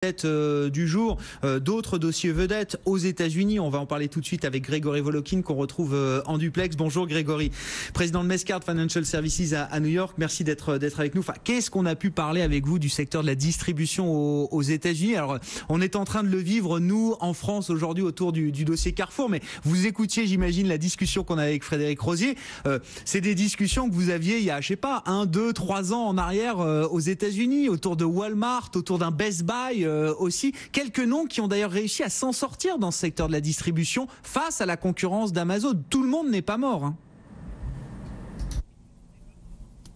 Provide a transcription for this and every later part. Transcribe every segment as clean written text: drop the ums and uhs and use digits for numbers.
Du jour, d'autres dossiers vedettes aux États-Unis. On va en parler tout de suite avec Grégory Volokin qu'on retrouve en duplex. Bonjour Grégory, président de Mescard Financial Services à New York. Merci d'être avec nous. Enfin, qu'est-ce qu'on a pu parler avec vous du secteur de la distribution aux États-Unis? Alors, on est en train de le vivre nous en France aujourd'hui autour du dossier Carrefour. Mais vous écoutiez, j'imagine, la discussion qu'on a avec Frédéric Rosier. C'est des discussions que vous aviez il y a, je sais pas, 1, 2, 3 ans en arrière aux États-Unis, autour de Walmart, autour d'un Best Buy. Aussi quelques noms qui ont d'ailleurs réussi à s'en sortir dans ce secteur de la distribution face à la concurrence d'Amazon. Tout le monde n'est pas mort, hein.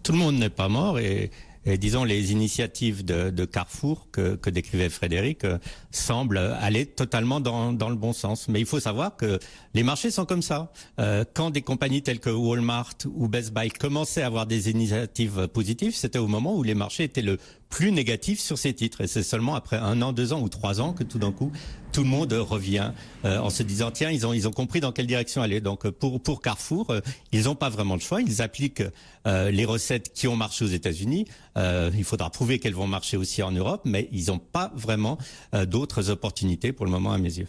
Tout le monde n'est pas mort et disons les initiatives de Carrefour que décrivait Frédéric semblent aller totalement dans le bon sens. Mais il faut savoir que les marchés sont comme ça. Quand des compagnies telles que Walmart ou Best Buy commençaient à avoir des initiatives positives, c'était au moment où les marchés étaient le plus négatifs sur ces titres. Et c'est seulement après 1 an, 2 ans ou 3 ans que tout d'un coup, tout le monde revient en se disant tiens, ils ont compris dans quelle direction aller. Donc pour Carrefour, ils n'ont pas vraiment le choix. Ils appliquent les recettes qui ont marché aux États-Unis. Il faudra prouver qu'elles vont marcher aussi en Europe, mais ils n'ont pas vraiment d'autres opportunités pour le moment à mes yeux.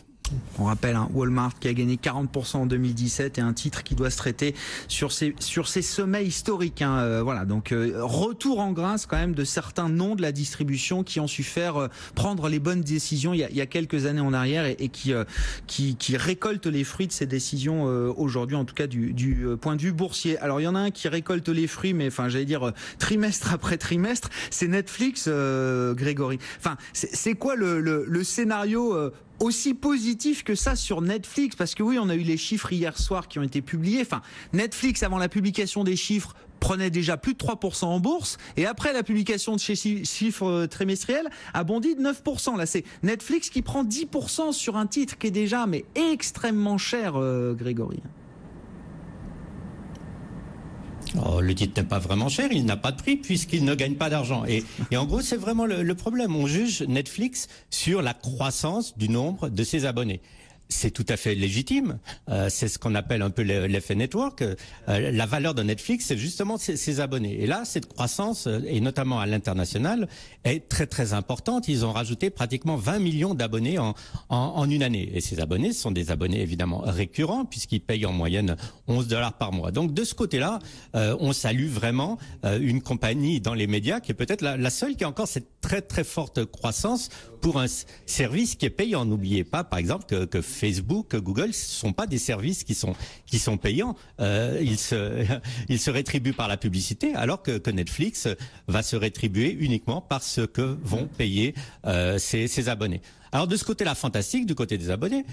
On rappelle Walmart qui a gagné 40% en 2017 et un titre qui doit se traiter sur ses sommets historiques. Voilà, donc retour en grâce quand même de certains noms de la distribution qui ont su faire prendre les bonnes décisions il y a quelques années en arrière et qui récoltent les fruits de ces décisions aujourd'hui, en tout cas du point de vue boursier. Alors il y en a un qui récolte les fruits, mais enfin j'allais dire trimestre après trimestre, c'est Netflix, Grégory. Enfin c'est quoi le scénario aussi positif que ça sur Netflix? Parce que oui, on a eu les chiffres hier soir qui ont été publiés. Enfin, Netflix, avant la publication des chiffres, prenait déjà plus de 3% en bourse. Et après la publication de ces chiffres trimestriels, a bondi de 9%. Là, c'est Netflix qui prend 10% sur un titre qui est déjà mais extrêmement cher, Grégory. Oh, le titre n'est pas vraiment cher, il n'a pas de prix puisqu'il ne gagne pas d'argent. Et en gros, c'est vraiment le problème. On juge Netflix sur la croissance du nombre de ses abonnés. C'est tout à fait légitime. C'est ce qu'on appelle un peu l'effet network. La valeur de Netflix, c'est justement ses abonnés. Et là, cette croissance, et notamment à l'international, est très très importante. Ils ont rajouté pratiquement 20 millions d'abonnés en une année. Et ces abonnés sont des abonnés évidemment récurrents puisqu'ils payent en moyenne $11 par mois. Donc de ce côté-là, on salue vraiment une compagnie dans les médias qui est peut-être la seule qui a encore cette très très forte croissance pour un service qui est payant. N'oubliez pas, par exemple, que Facebook, que Google, ce sont pas des services qui sont payants. Ils se rétribuent par la publicité, alors que Netflix va se rétribuer uniquement par ce que vont payer ses abonnés. Alors de ce côté-là, fantastique, du côté des abonnés.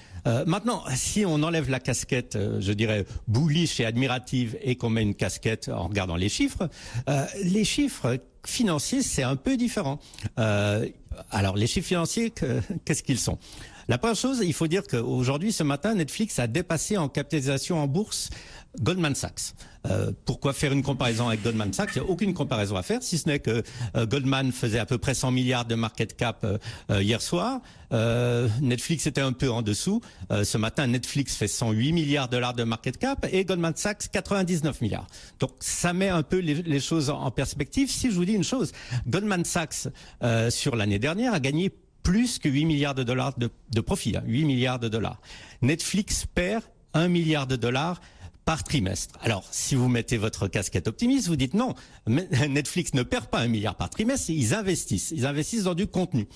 Maintenant, si on enlève la casquette, je dirais, bullish et admirative, et qu'on met une casquette en regardant les chiffres financiers, c'est un peu différent. Alors les chiffres financiers, qu'est-ce qu'ils sont ? La première chose, il faut dire qu'aujourd'hui, ce matin, Netflix a dépassé en capitalisation en bourse Goldman Sachs. Pourquoi faire une comparaison avec Goldman Sachs? Il n'y a aucune comparaison à faire, si ce n'est que Goldman faisait à peu près 100 milliards de market cap hier soir. Netflix était un peu en dessous. Ce matin, Netflix fait 108 milliards de dollars de market cap et Goldman Sachs 99 milliards. Donc ça met un peu les choses en perspective. Si je vous dis une chose, Goldman Sachs sur l'année dernière a gagné plus que 8 milliards de dollars de profit, 8 milliards de dollars. Netflix perd 1 milliard de dollars par trimestre. Alors, si vous mettez votre casquette optimiste, vous dites non, Netflix ne perd pas 1 milliard par trimestre, ils investissent dans du contenu.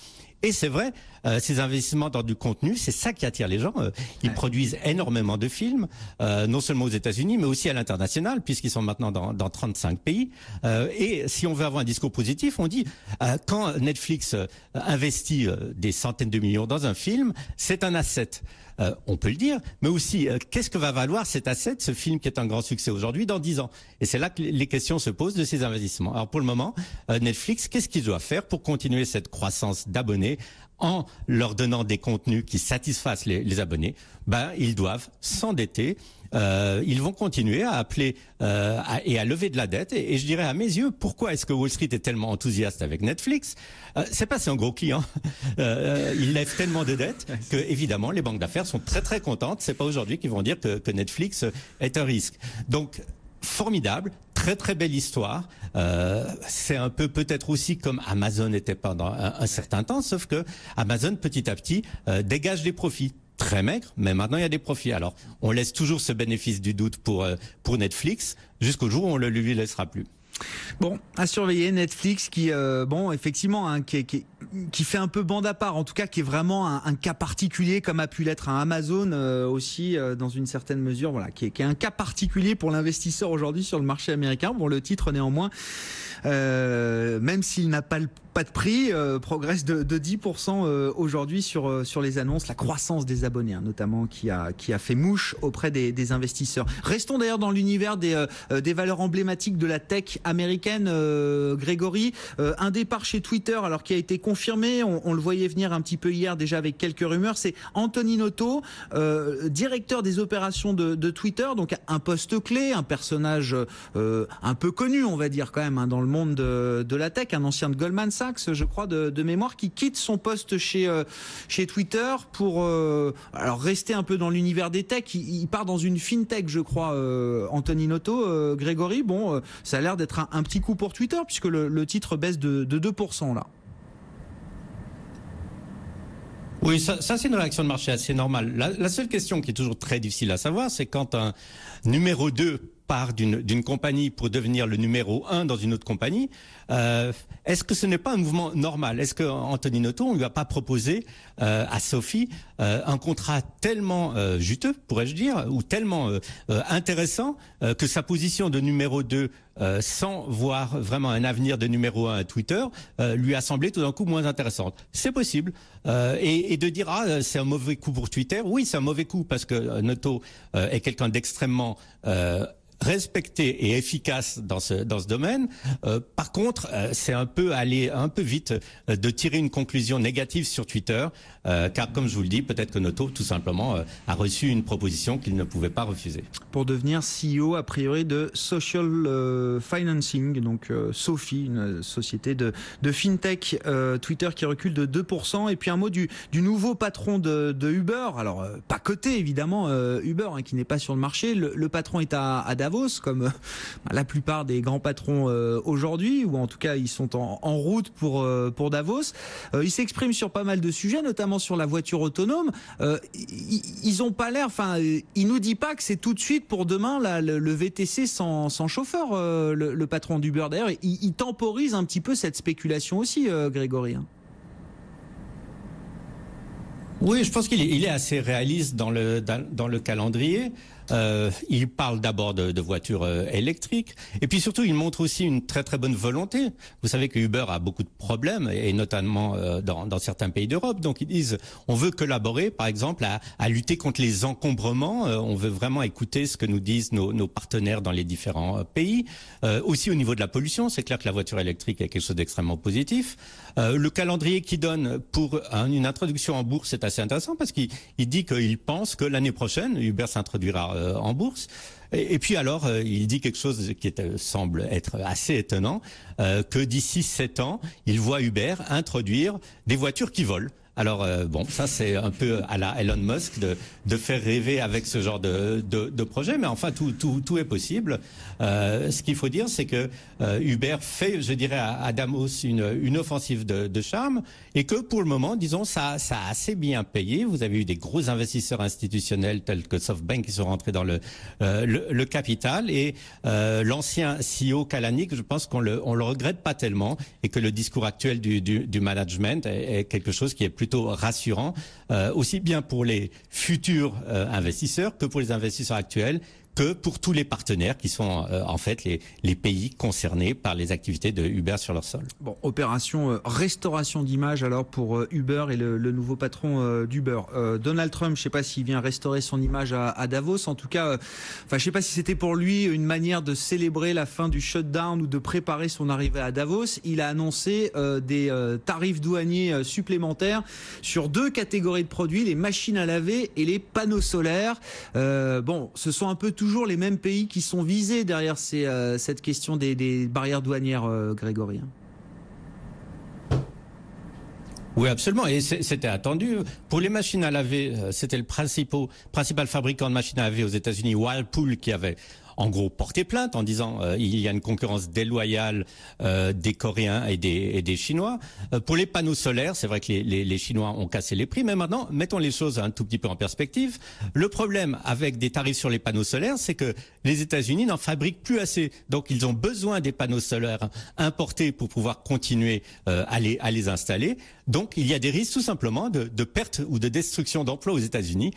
Et c'est vrai, ces investissements dans du contenu, c'est ça qui attire les gens. Ils produisent énormément de films, non seulement aux États-Unis, mais aussi à l'international, puisqu'ils sont maintenant dans 35 pays. Et si on veut avoir un discours positif, on dit quand Netflix investit des centaines de millions dans un film, c'est un asset. On peut le dire, mais aussi qu'est-ce que va valoir cet asset, ce film qui est un grand succès aujourd'hui, dans 10 ans? Et c'est là que les questions se posent de ces investissements. Alors pour le moment, Netflix, qu'est-ce qu'il doit faire pour continuer cette croissance d'abonnés en leur donnant des contenus qui satisfassent les abonnés? Ils doivent s'endetter. Ils vont continuer à appeler et à lever de la dette. Et je dirais à mes yeux, pourquoi est-ce que Wall Street est tellement enthousiaste avec Netflix? C'est pas c'est un gros client. Il lève tellement de dettes que évidemment les banques d'affaires sont très très contentes. C'est pas aujourd'hui qu'ils vont dire que Netflix est un risque. Donc formidable, très très très belle histoire. C'est un peu peut-être aussi comme Amazon était pendant un certain temps, sauf que Amazon petit à petit dégage des profits. Très maigre, mais maintenant il y a des profits. Alors, on laisse toujours ce bénéfice du doute pour Netflix jusqu'au jour où on le lui laissera plus. Bon, à surveiller Netflix qui, bon, effectivement, hein, qui fait un peu bande à part, en tout cas, qui est vraiment un cas particulier, comme a pu l'être un Amazon aussi, dans une certaine mesure, voilà, qui est un cas particulier pour l'investisseur aujourd'hui sur le marché américain. Bon, le titre néanmoins, même s'il n'a pas de prix, progresse de 10% aujourd'hui sur les annonces, la croissance des abonnés, hein, notamment qui a fait mouche auprès des investisseurs. Restons d'ailleurs dans l'univers des valeurs emblématiques de la tech américaine, Grégory. Un départ chez Twitter, alors qui a été confirmé, on le voyait venir un petit peu hier déjà avec quelques rumeurs, c'est Anthony Noto, directeur des opérations de Twitter, donc un poste clé, un personnage un peu connu, on va dire quand même, hein, dans le monde de la tech, un ancien de Goldman Sachs, je crois, de mémoire, qui quitte son poste chez Twitter pour alors rester un peu dans l'univers des tech. Il part dans une fintech, je crois, Anthony Noto, Grégory. Bon, ça a l'air d'être un petit coup pour Twitter, puisque le titre baisse de 2% là. Oui, ça c'est une réaction de marché assez normale. La seule question qui est toujours très difficile à savoir, c'est quand un numéro 2 part d'une compagnie pour devenir le numéro 1 dans une autre compagnie, est-ce que ce n'est pas un mouvement normal? Est-ce que Anthony Noto, on lui a pas proposé à Sophie un contrat tellement juteux, pourrais-je dire, ou tellement intéressant que sa position de numéro 2 sans voir vraiment un avenir de numéro 1 à Twitter lui a semblé tout d'un coup moins intéressante. C'est possible. Et de dire c'est un mauvais coup pour Twitter, oui, c'est un mauvais coup parce que Noto est quelqu'un d'extrêmement respecté et efficace dans ce domaine. Par contre, c'est un peu aller un peu vite de tirer une conclusion négative sur Twitter, car comme je vous le dis, peut-être que Noto tout simplement a reçu une proposition qu'il ne pouvait pas refuser. Pour devenir CEO a priori de Social Financing, donc Sophie, une société de fintech, Twitter qui recule de 2%. Et puis un mot du nouveau patron de Uber. Alors pas coté évidemment, Uber, hein, qui n'est pas sur le marché. Le patron est à Davos, comme la plupart des grands patrons aujourd'hui, ou en tout cas ils sont en route pour Davos. Il s'exprime sur pas mal de sujets, notamment sur la voiture autonome. Ils ont pas l'air, enfin, il nous dit pas que c'est tout de suite pour demain le VTC sans chauffeur, le patron d'Uber. D'ailleurs, il temporise un petit peu cette spéculation aussi, Grégory. Oui, je pense qu'il est assez réaliste dans le calendrier. Il parle d'abord de voitures électriques, et puis surtout il montre aussi une très très bonne volonté. Vous savez que Uber a beaucoup de problèmes, et notamment dans certains pays d'Europe. Donc ils disent on veut collaborer, par exemple, à lutter contre les encombrements. On veut vraiment écouter ce que nous disent nos partenaires dans les différents pays. Aussi au niveau de la pollution, c'est clair que la voiture électrique est quelque chose d'extrêmement positif. Le calendrier qu'il donne pour une introduction en bourse est assez intéressant, parce qu'il dit qu'il pense que l'année prochaine Uber s'introduira en bourse. Et puis alors, il dit quelque chose qui semble être assez étonnant, que d'ici 7 ans, il voit Uber introduire des voitures qui volent. Alors bon, ça c'est un peu à la Elon Musk de faire rêver avec ce genre de projet, mais enfin tout est possible. Ce qu'il faut dire, c'est que Uber fait, je dirais, à Davos une offensive de charme, et que pour le moment, disons, ça a assez bien payé. Vous avez eu des gros investisseurs institutionnels tels que SoftBank qui sont rentrés dans le capital, et l'ancien CEO Kalanick, je pense qu'on le regrette pas tellement, et que le discours actuel du management est quelque chose qui est plutôt rassurant, aussi bien pour les futurs investisseurs que pour les investisseurs actuels, que pour tous les partenaires qui sont en fait les pays concernés par les activités de Uber sur leur sol. Bon, opération restauration d'image alors pour Uber et le nouveau patron d'Uber. Donald Trump, je ne sais pas s'il vient restaurer son image à Davos. En tout cas, enfin, je ne sais pas si c'était pour lui une manière de célébrer la fin du shutdown ou de préparer son arrivée à Davos. Il a annoncé des tarifs douaniers supplémentaires sur 2 catégories de produits, les machines à laver et les panneaux solaires. Bon, ce sont un peu toujours les mêmes pays qui sont visés derrière cette question des barrières douanières, Grégory. Oui, absolument. Et c'était attendu. Pour les machines à laver, c'était le principal fabricant de machines à laver aux États-Unis, Whirlpool, qui avait en gros porté plainte en disant il y a une concurrence déloyale des Coréens et des Chinois. Pour les panneaux solaires, c'est vrai que les Chinois ont cassé les prix, mais maintenant, mettons les choses un tout petit peu en perspective. Le problème avec des tarifs sur les panneaux solaires, c'est que les États-Unis n'en fabriquent plus assez. Donc, ils ont besoin des panneaux solaires importés pour pouvoir continuer à les installer. Donc, il y a des risques tout simplement de perte ou de destruction d'emplois aux États-Unis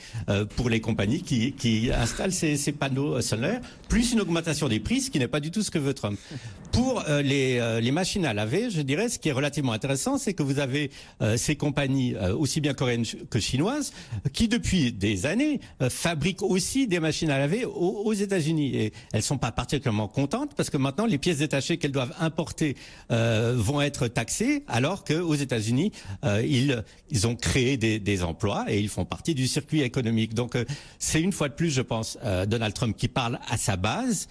pour les compagnies qui installent ces panneaux solaires, plus une augmentation des prix, ce qui n'est pas du tout ce que veut Trump. Pour les machines à laver, je dirais, ce qui est relativement intéressant, c'est que vous avez ces compagnies, aussi bien coréennes que chinoises, qui depuis des années fabriquent aussi des machines à laver aux États-Unis. Et elles sont pas particulièrement contentes parce que maintenant, les pièces détachées qu'elles doivent importer vont être taxées, alors qu'aux États-Unis, ils ont créé des emplois et ils font partie du circuit économique. Donc, c'est une fois de plus, je pense, Donald Trump qui parle à sa base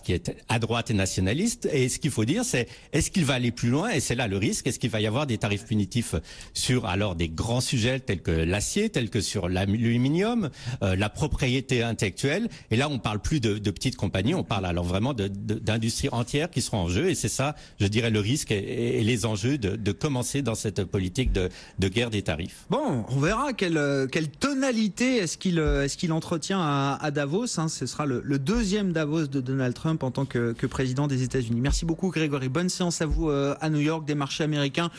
qui est à droite et nationaliste. Et ce qu'il faut dire, c'est est-ce qu'il va aller plus loin? Et c'est là le risque. Est-ce qu'il va y avoir des tarifs punitifs sur alors des grands sujets tels que l'acier, tels que sur l'aluminium, la propriété intellectuelle? Et là, on parle plus de petites compagnies, on parle alors vraiment d'industries entières qui seront en jeu. Et c'est ça, je dirais, le risque et les enjeux de commencer dans cette politique de guerre des tarifs. Bon, on verra quelle tonalité est-ce qu'il entretient à Davos. Hein. Ce sera le deuxième Davos de Donald Trump en tant que président des États-Unis. Merci beaucoup Grégory. Bonne séance à vous à New York. Des marchés américains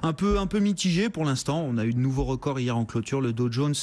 un peu mitigés pour l'instant. On a eu de nouveaux records hier en clôture. Le Dow Jones